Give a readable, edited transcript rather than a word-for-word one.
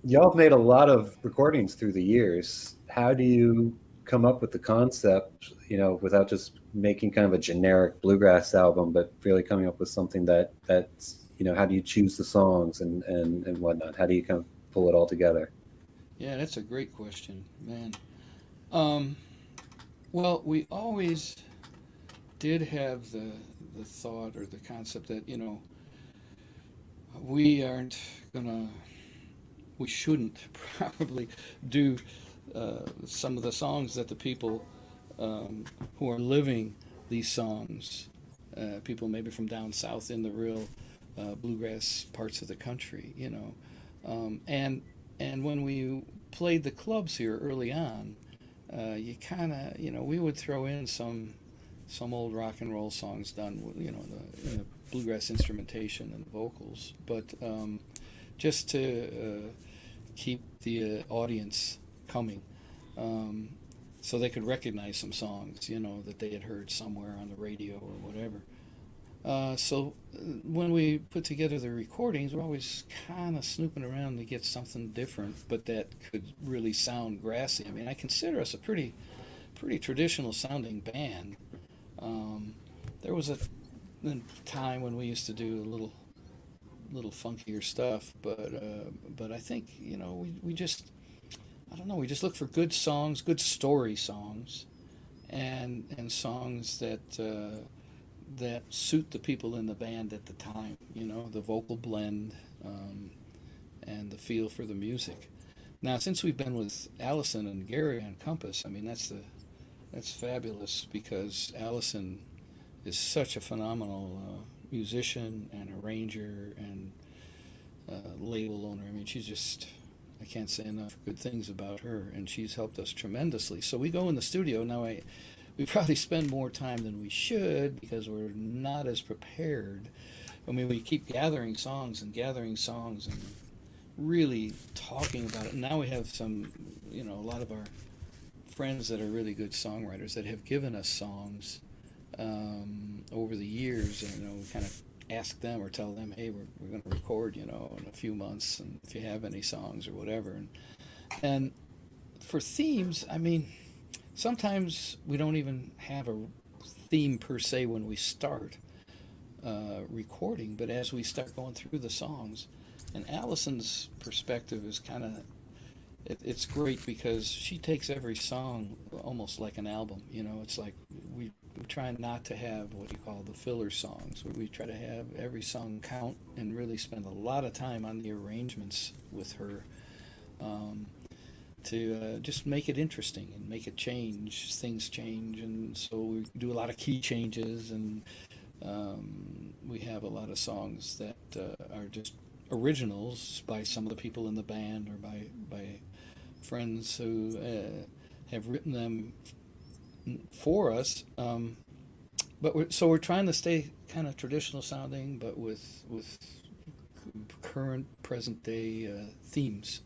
Y'all have made a lot of recordings through the years. How do you come up with the concept, without just making kind of a generic bluegrass album, but really coming up with something that's, how do you choose the songs and whatnot? How do you kind of pull it all together? Yeah, that's a great question, man. Um, well, we always did have the thought or the concept that we aren't gonna, we shouldn't probably do some of the songs that the people who are living these songs, people maybe from down south in the real bluegrass parts of the country, and when we played the clubs here early on, you kind of, we would throw in some old rock and roll songs done with, the bluegrass instrumentation and vocals, but just to keep the audience coming. Um, so they could recognize some songs, that they had heard somewhere on the radio or whatever. So when we put together the recordings, we're always kind of snooping around to get something different, but that could really sound grassy. I mean, I consider us a pretty traditional sounding band. Um, there was a time when we used to do a little funkier stuff, but I think we just, I don't know, we just look for good songs, good story songs, and songs that suit the people in the band at the time. The vocal blend, and the feel for the music. Now, since we've been with Allison and Gary on Compass, I mean that's fabulous because Allison is such a phenomenal musician and arranger and label owner. I mean, she's just, I can't say enough good things about her, and she's helped us tremendously. So we go in the studio now. We probably spend more time than we should because we're not as prepared. I mean, we keep gathering songs and really talking about it. And now we have some, a lot of our friends that are really good songwriters that have given us songs over the years. And, we kind of ask them or tell them, hey, we're going to record, in a few months, and if you have any songs or whatever. And for themes, I mean, sometimes we don't even have a theme per se when we start recording, but as we start going through the songs, and Allison's perspective is kind of, it's great because she takes every song almost like an album. It's like we try not to have what you call the filler songs. We try to have every song count and really spend a lot of time on the arrangements with her. Um, to just make it interesting and make it change. Things change, and so we do a lot of key changes, and we have a lot of songs that are just originals by some of the people in the band or by friends who have written them for us. But we're trying to stay kind of traditional sounding, but with current present day themes.